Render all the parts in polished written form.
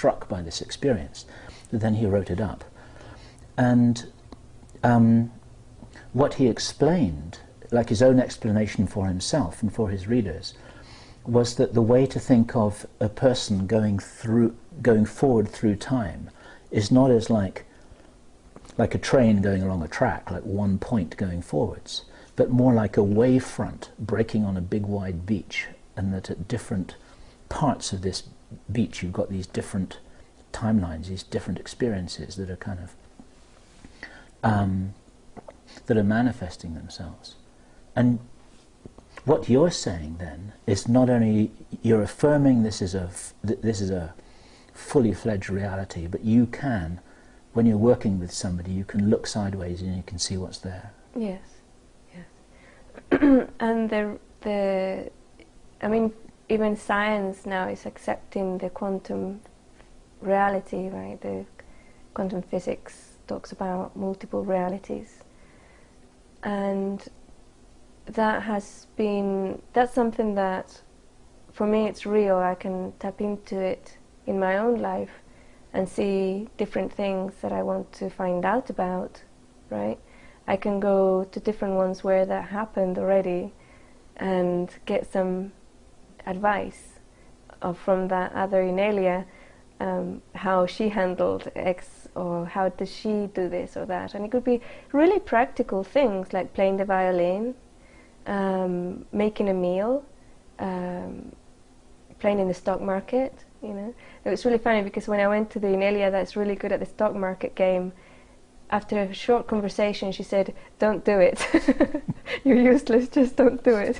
struck by this experience that then he wrote it up. And what he explained, like his own explanation for himself and for his readers, was that the way to think of a person going forward through time is not as like a train going along a track, like one point going forwards, but more like a wave front breaking on a big wide beach, and that at different parts of this beach you've got these different timelines, these different experiences that are kind of that are manifesting themselves. And what you're saying then is not only you're affirming this is a fully fledged reality, but you can, when you're working with somebody, you can look sideways and you can see what's there. Yes, yes. And I mean, even science now is accepting the quantum reality, right? The quantum physics talks about multiple realities, and that's something that, for me, it's real. I can tap into it in my own life and see different things that I want to find out about, right? I can go to different ones where that happened already and get some advice from that other INELIA, how she handled X, or how does she do this or that. And it could be really practical things like playing the violin, making a meal, playing in the stock market, you know. It was really funny because when I went to the INELIA that's really good at the stock market game, after a short conversation she said, "Don't do it. You're useless, just don't do it."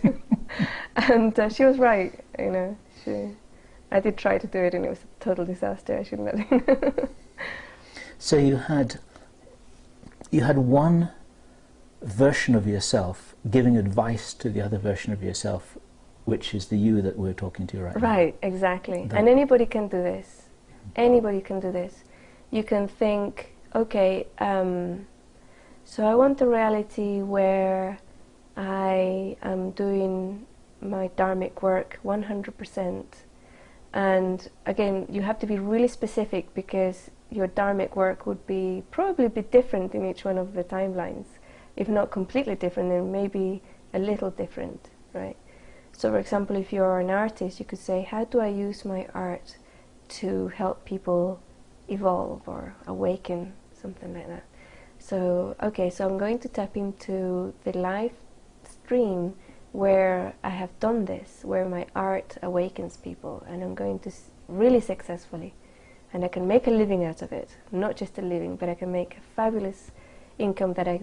And she was right, you know. I did try to do it and it was a total disaster. I shouldn't have. So you had one version of yourself giving advice to the other version of yourself, which is the you that we're talking to right now. Right, exactly. And anybody can do this. Anybody can do this. You can think, okay, so I want a reality where I am doing my dharmic work 100%. And again, you have to be really specific because your dharmic work would probably be different in each one of the timelines. If not completely different, then maybe a little different, right? So for example, if you're an artist, you could say, how do I use my art to help people evolve or awaken, something like that. So, okay, so I'm going to tap into the live stream where I have done this, where my art awakens people, and I'm going to really successfully, and I can make a living out of it. Not just a living, but I can make a fabulous income that I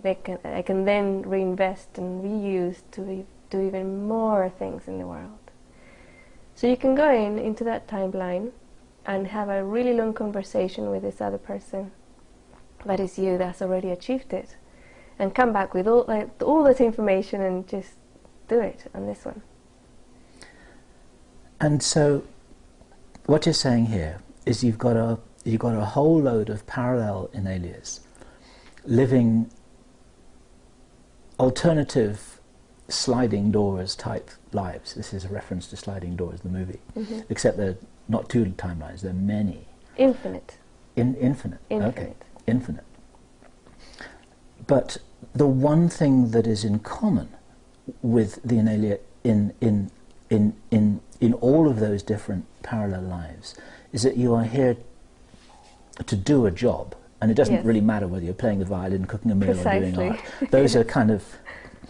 can then reinvest and reuse to do even more things in the world. So you can go into that timeline and have a really long conversation with this other person that is you, that's already achieved it, and come back with all that information and just do it on this one. And so what you're saying here is you've got a whole load of parallel INELIAs living alternative sliding doors type lives. This is a reference to Sliding Doors, the movie. Mm-hmm. Except they're not two timelines, they're many. Infinite. Infinite. Okay. Infinite. But the one thing that is in common with the INELIA in all of those different parallel lives is that you are here to do a job, and it doesn't really matter whether you're playing the violin, cooking a meal, Precisely. or doing art. Those are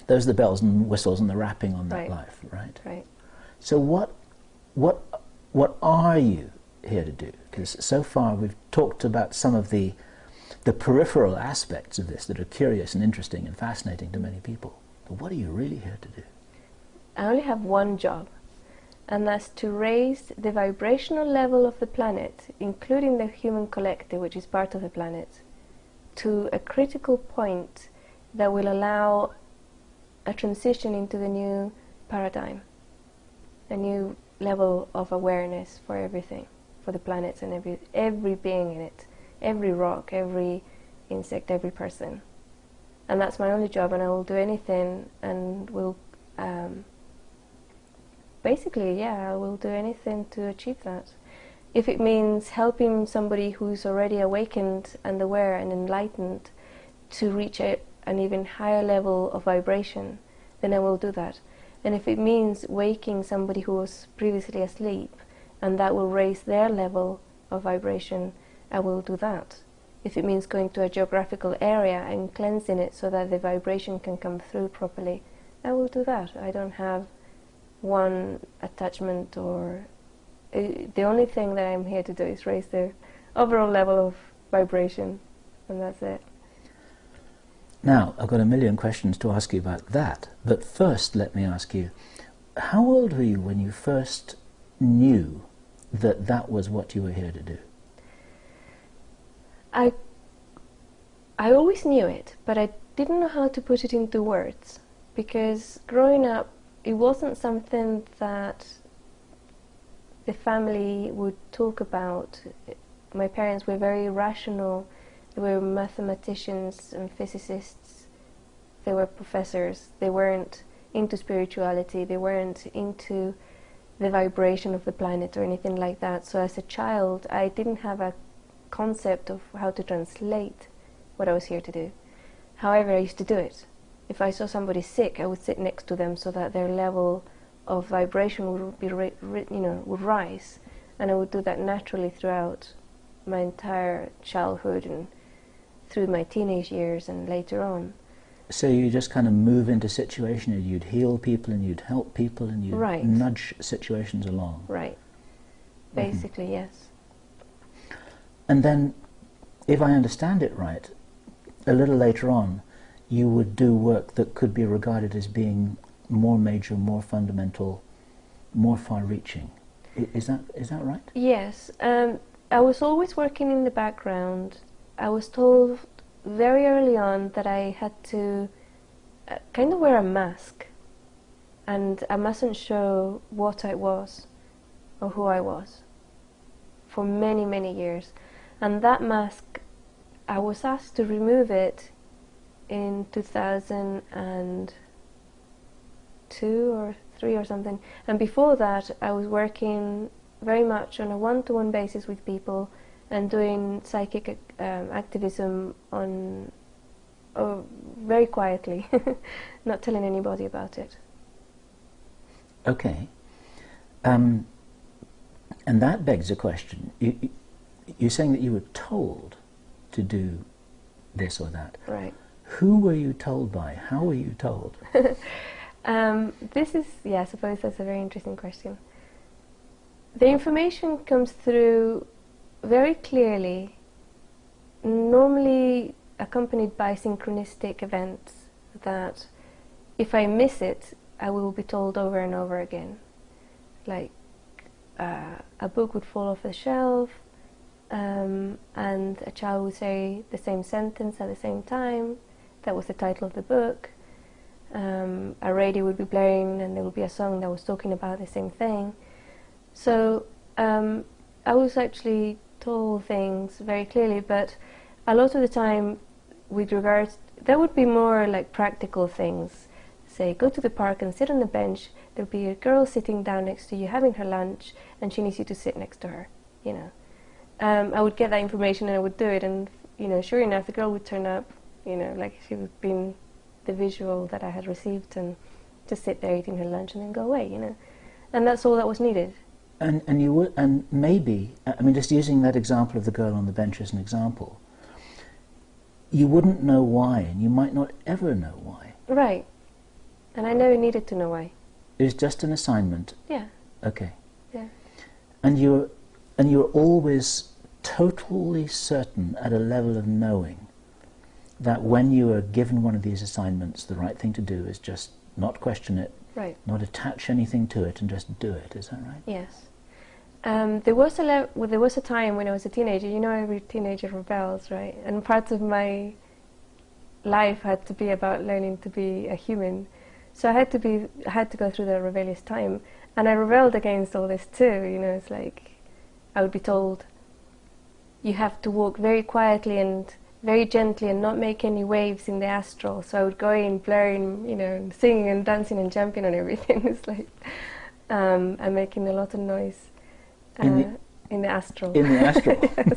those are the bells and whistles and the wrapping on that life, right? Right. So what are you here to do? Because so far we've talked about some of the peripheral aspects of this that are curious and interesting and fascinating to many people. But what are you really here to do? I only have one job, and that's to raise the vibrational level of the planet, including the human collective, which is part of the planet, to a critical point that will allow a transition into the new paradigm, a new level of awareness for everything, for the planets and every being in it, every rock, every insect, every person. And that's my only job, and I will do anything and will basically, I will do anything to achieve that. If it means helping somebody who's already awakened and aware and enlightened to reach an even higher level of vibration, then I will do that. And if it means waking somebody who was previously asleep and that will raise their level of vibration, I will do that. If it means going to a geographical area and cleansing it so that the vibration can come through properly, I will do that. I don't have one attachment, or the only thing that I'm here to do is raise the overall level of vibration, and that's it. Now, I've got a million questions to ask you about that, but first let me ask you, how old were you when you first knew that that was what you were here to do? I always knew it, but I didn't know how to put it into words, because growing up, it wasn't something that the family would talk about. My parents were very rational. They were mathematicians and physicists. They were professors. They weren't into spirituality. They weren't into the vibration of the planet or anything like that. So as a child, I didn't have a concept of how to translate what I was here to do. However, I used to do it. If I saw somebody sick, I would sit next to them so that their level of vibration would be, would rise, and I would do that naturally throughout my entire childhood and through my teenage years and later on. So you just kind of move into situations and you'd heal people and you'd help people and you'd nudge situations along. Right. Basically, yes. And then, if I understand it right, a little later on, you would do work that could be regarded as being more major, more fundamental, more far-reaching. Is that right? Yes. I was always working in the background. I was told very early on that I had to kind of wear a mask, and I mustn't show what I was or who I was for many, many years. And that mask, I was asked to remove it in 2002 or 3 or something. And before that, I was working very much on a one-to-one basis with people and doing psychic activism on very quietly, not telling anybody about it. Okay. And that begs a question. You're saying that you were told to do this or that. Right. Who were you told by? How were you told? This is, I suppose that's a very interesting question. The information comes through very clearly, normally accompanied by synchronistic events that if I miss it, I will be told over and over again. Like a book would fall off the shelf, and a child would say the same sentence at the same time. That was the title of the book. A radio would be blaring and there would be a song that was talking about the same thing. So I was actually told things very clearly, but a lot of the time with regards, that would be more like practical things. Say, go to the park and sit on the bench. There'll be a girl sitting down next to you having her lunch and she needs you to sit next to her, you know. I would get that information and I would do it, and sure enough the girl would turn up, like she would be in the visual that I had received, and just sit there eating her lunch and then go away, and that's all that was needed. And you would, and maybe, I mean, just using that example of the girl on the bench as an example, you wouldn't know why, and you might not ever know why. Right. And I never needed to know why. It was just an assignment. Yeah. Okay. Yeah. And you're always totally certain at a level of knowing that when you are given one of these assignments, the right thing to do is just not question it, right, not attach anything to it, and just do it. Is that right? Yes. There was a time when I was a teenager. Every teenager rebels, right? And parts of my life had to be about learning to be a human. So I had to go through that rebellious time, and I rebelled against all this too. It's like I would be told, you have to walk very quietly and very gently and not make any waves in the astral. So I would go in blaring, singing and dancing and jumping and everything. It's like I'm making a lot of noise. In the astral. In the astral. Yes.